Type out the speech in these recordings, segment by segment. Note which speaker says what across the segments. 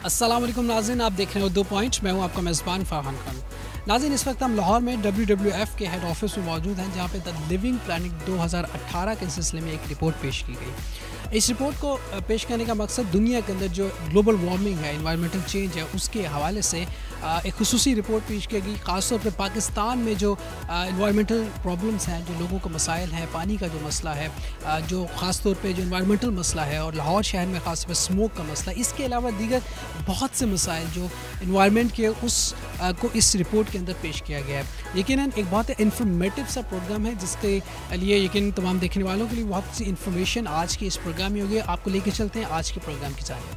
Speaker 1: अस्सलाम वालेकुम नाज़रीन, आप देख रहे हो 2 पॉइंट। मैं हूं आपका मेज़बान फ़रहान खान। नाज़रीन, इस वक्त हम लाहौर में WWF के हेड ऑफिस में मौजूद हैं, जहां पे द लिविंग प्लैनेट 2018 के सिलसिले में एक रिपोर्ट पेश की गई। इस रिपोर्ट को पेश करने का मकसद दुनिया के अंदर जो ग्लोबल वार्मिंग है, इन्वायरमेंटल चेंज है, उसके हवाले से एक खुसूसी रिपोर्ट पेश की गई। ख़ासतौर पर पाकिस्तान में जो इन्वायरमेंटल प्रॉब्लम्स हैं, जो लोगों का मसाइल हैं, पानी का जो मसला है, जो ख़ासतौर पे जो इन्वायरमेंटल मसला है, और लाहौर शहर में ख़ास तौर पर स्मोक का मसला, इसके अलावा दीगर बहुत से मसाइल जो इन्वायरमेंट के को इस रिपोर्ट के अंदर पेश किया गया है। यकीनन एक बहुत इन्फॉर्मेटिव सा प्रोग्राम है, जिसके लिए यकीनन तमाम देखने वालों के लिए बहुत सी इन्फॉर्मेशन आज के इस प्रोग्राम में होगी। आपको लेके चलते हैं आज के प्रोग्राम की जानिब।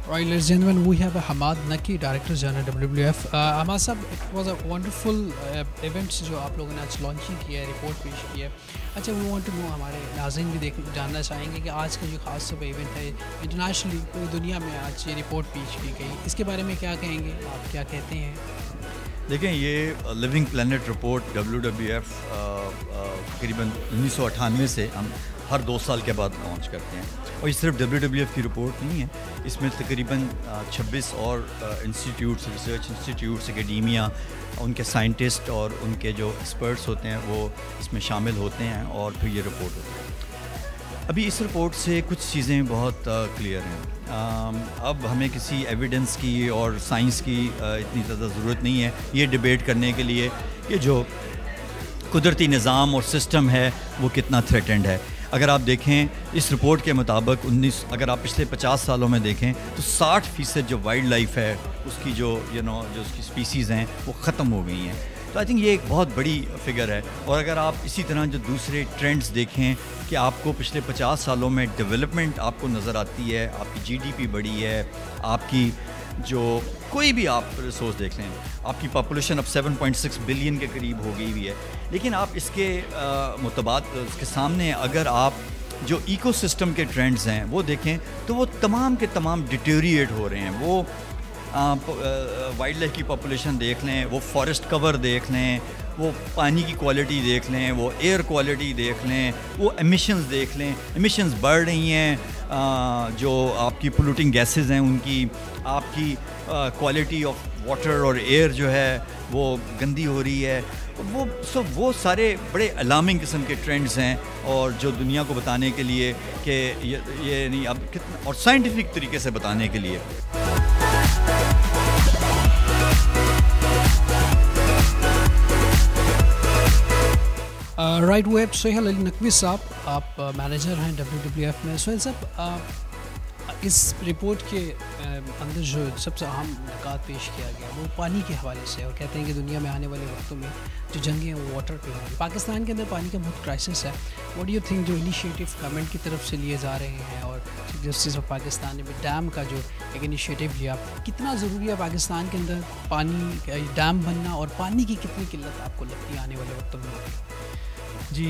Speaker 1: Right, ladies and gentlemen, we have Hamad Naqi, Director General WWF. Hamad साहब, it was a wonderful event जो आप लोगों ने आज लॉन्चिंग किया है, रिपोर्ट पेश की है। अच्छा, we want to know, हमारे नाज़रीन भी जानना चाहेंगे कि आज का जो खास सुबह इवेंट है, इंटरनेशनली पूरी दुनिया में आज ये रिपोर्ट पेश की गई, इसके बारे में क्या कहेंगे, आप क्या कहते हैं?
Speaker 2: देखें, ये लिविंग प्लैनेट रिपोर्ट WWF तकरीबन 1998 से हम हर 2 साल के बाद लॉन्च करते हैं, और ये सिर्फ WWF की रिपोर्ट नहीं है। इसमें तकरीबन 26 और इंस्टीट्यूट्स, रिसर्च इंस्टीट्यूट्स, एकेडीमिया, उनके साइंटिस्ट और उनके जो एक्सपर्ट्स होते हैं वो इसमें शामिल होते हैं, और फिर ये रिपोर्ट होती है। अभी इस रिपोर्ट से कुछ चीज़ें बहुत क्लियर हैं। अब हमें किसी एविडेंस की और साइंस की इतनी ज़्यादा ज़रूरत नहीं है ये डिबेट करने के लिए कि जो कुदरती निज़ाम और सिस्टम है वो कितना थ्रेटेंड है। अगर आप देखें इस रिपोर्ट के मुताबिक अगर आप पिछले 50 सालों में देखें तो 60% जो वाइल्ड लाइफ है उसकी जो उसकी स्पीसीज़ हैं वो ख़त्म हो गई हैं। तो आई थिंक ये एक बहुत बड़ी फिगर है। और अगर आप इसी तरह जो दूसरे ट्रेंड्स देखें कि आपको पिछले 50 सालों में डेवलपमेंट आपको नज़र आती है, आपकी GDP बढ़ी है, आपकी जो कोई भी आप रिसोर्स देख लें, आपकी पॉपुलेशन अब 7.6 बिलियन के करीब हो गई हुई है। लेकिन आप इसके उसके सामने अगर आप जो इकोसिस्टम के ट्रेंड्स हैं वो देखें तो वो तमाम के तमाम डिटेरिएट हो रहे हैं। वो वाइल्ड लाइफ की पॉपुलेशन देख लें, वो फॉरेस्ट कवर देख लें, वो पानी की क्वालिटी देख लें, वो एयर क्वालिटी देख लें, वो एमिशंस देख लें, एमिशंस बढ़ रही हैं। जो आपकी पोल्यूटिंग गैसेस हैं उनकी, आपकी क्वालिटी ऑफ वाटर और एयर जो है वो गंदी हो रही है। वो सारे बड़े अलार्मिंग किस्म के ट्रेंड्स हैं, और जो दुनिया को बताने के लिए कि ये नहीं अब कितना, और साइंटिफिक तरीके से बताने के लिए।
Speaker 1: राइट, वो है सोहेल अली नकवी साहब, आप मैनेजर हैं WWF में। सोहेल साहब, इस रिपोर्ट के अंदर जो सबसे अहम निकात पेश किया गया वो पानी के हवाले से, और कहते हैं कि दुनिया में आने वाले वक्तों में जो जंगें हैं वो वाटर पे होंगी। पाकिस्तान के अंदर पानी का बहुत क्राइसिस है। व्हाट डू यू थिंक जो इनिशिएटिव गवर्नमेंट की तरफ से लिए जा रहे हैं, और चीफ जस्टिस ऑफ पाकिस्तान ने भी डैम का जो एक इनिशिएटिव लिया, कितना ज़रूरी है पाकिस्तान के अंदर पानी डैम बनना, और पानी की कितनी किल्लत आपको लगती है आने वाले वक्तों में होगी?
Speaker 3: जी,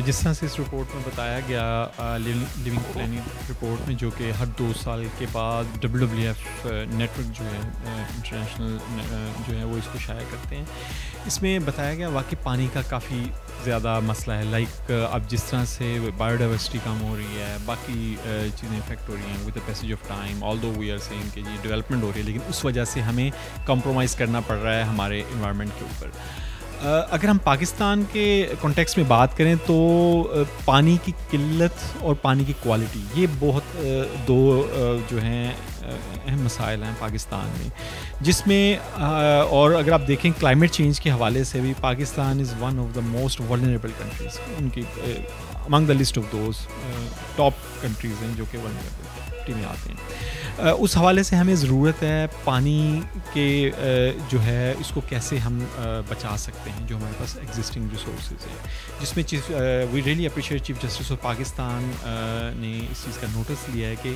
Speaker 3: जिस तरह से इस रिपोर्ट में बताया गया, लिविंग प्लैनेट रिपोर्ट में, जो कि हर 2 साल के बाद WWF नेटवर्क जो है इंटरनेशनल जो है वो इसको शाया करते हैं, इसमें बताया गया वाकई पानी का काफ़ी ज़्यादा मसला है। लाइक अब जिस तरह से बायोडाइवर्सिटी कम हो रही है, बाकी चीज़ें इफेक्ट हो रही हैं with the passage of time, although we are saying कि जी डेवलपमेंट हो रही है, लेकिन उस वजह से हमें कंप्रोमाइज़ करना पड़ रहा है हमारे इन्वायरमेंट के ऊपर। अगर हम पाकिस्तान के कॉन्टेक्स्ट में बात करें तो पानी की किल्लत और पानी की क्वालिटी, ये बहुत दो जो हैं अहम मसाइल हैं पाकिस्तान में, जिसमें और अगर आप देखें क्लाइमेट चेंज के हवाले से भी Pakistan is one of the most vulnerable countries, उनकी among the list of those top countries हैं जो कि वल्नरेबिलिटी में आते हैं। उस हवाले से हमें ज़रूरत है पानी के जो है इसको कैसे हम बचा सकते हैं, जो हमारे पास एग्जिस्टिंग रिसोर्सेज हैं, जिसमें we really appreciate chief justice of Pakistan ने इस चीज़ का नोटिस लिया है कि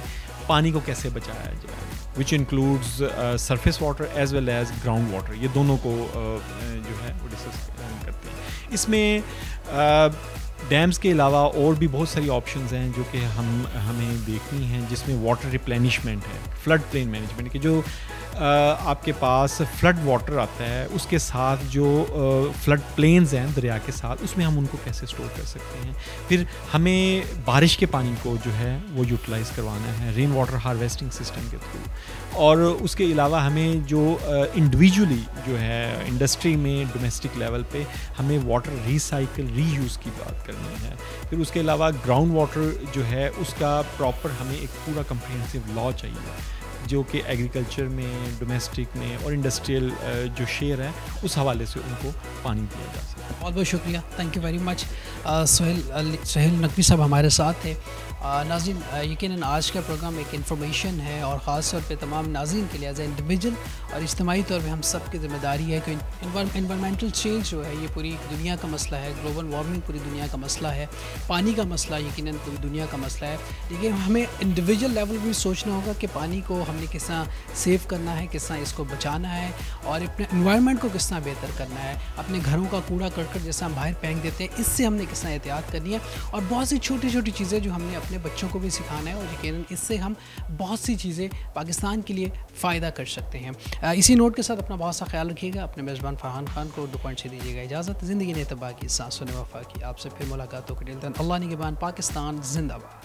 Speaker 3: पानी को कैसे बचाया जाए, which includes surface water as well as ground water, ये दोनों को जो है वो डिस्कस करते हैं। इसमें ڈیمز کے علاوہ اور بھی بہت ساری آپشنز ہیں جو کہ ہمیں دیکھنی ہیں، جس میں واٹر ریپلینشمنٹ ہے، فلڈ پلین مینجمنٹ کہ جو آپ کے پاس فلڈ واٹر آتا ہے اس کے ساتھ جو فلڈ پلینز ہیں دریا کے ساتھ، اس میں ہم ان کو کیسے اسٹور کر سکتے ہیں. پھر ہمیں بارش کے پانی کو جو ہے وہ یوٹیلائز کروانا ہے رین واٹر ہارویسٹنگ سسٹم کے تھرو. اور اس کے علاوہ ہمیں جو انڈیویجولی جو ہے انڈسٹری میں ڈومیسٹک لیول پہ ہمیں واٹر ریسائیکل ری یوز کی بات کرنی ہے. پھر اس کے علاوہ گراؤنڈ واٹر جو ہے اس کا پراپر ہمیں ایک پورا کمپریہنسو لا چاہیے جو کہ ایگریکلچر میں، ڈومیسٹک میں اور انڈسٹریل جو شیئر ہے اس حوالے سے ان کو پانی دیا جا سکتا ہے.
Speaker 1: بہت بہت شکریہ، thank you very much. Sohail Naqvi صاحب ہمارے ساتھ تھے. ناظرین، یقیناً آج کا پروگرام ایک انفارمیشن ہے اور خاص طور پہ تمام ناظرین کے لیے ایز اے انڈیویجول اور اجتماعی طور پہ ہم سب کی ذمہ داری ہے کہ انوائرمنٹل چینج جو ہے یہ پوری دنیا کا مسئلہ ہے، گلوبل وارمنگ پوری دنیا کا مسئلہ ہے، پانی کا مسئلہ یقیناً پوری دنیا کا مسئلہ ہے. لیکن ہمیں انڈیویجول لیول بھی سوچنا ہوگا کہ پانی کو ہم نے کس طرح سیو کرنا ہے، کس طرح اس کو بچانا ہے اور اپنے انوائرمنٹ کو کس طرح بہتر کرنا ہے. اپنے گھروں کا کوڑا کرکٹ جیسا ہم باہر پھینک دیتے ہیں، اس سے ہم نے کس طرح احتیاط کرنی ہے اور بہت سی چھوٹی چھوٹی چیزیں جو ہم نے اپنے بچوں کو بھی سکھانا ہے اور یقیناً اس سے ہم بہت سی چیزیں پاکستان کے لیے فائدہ کر سکتے ہیں. اسی نوٹ کے ساتھ اپنا بہت سا خیال رکھیے گا. اپنے میزبان فرحان خان کو 2 پوائنٹ سے دیجیے گا اجازت. زندگی نے تباہ کی، سانسوں نے وفا کی. آپ سے پھر ملاقات ہو کے اللہ نگہبان. پاکستان زندہ باد.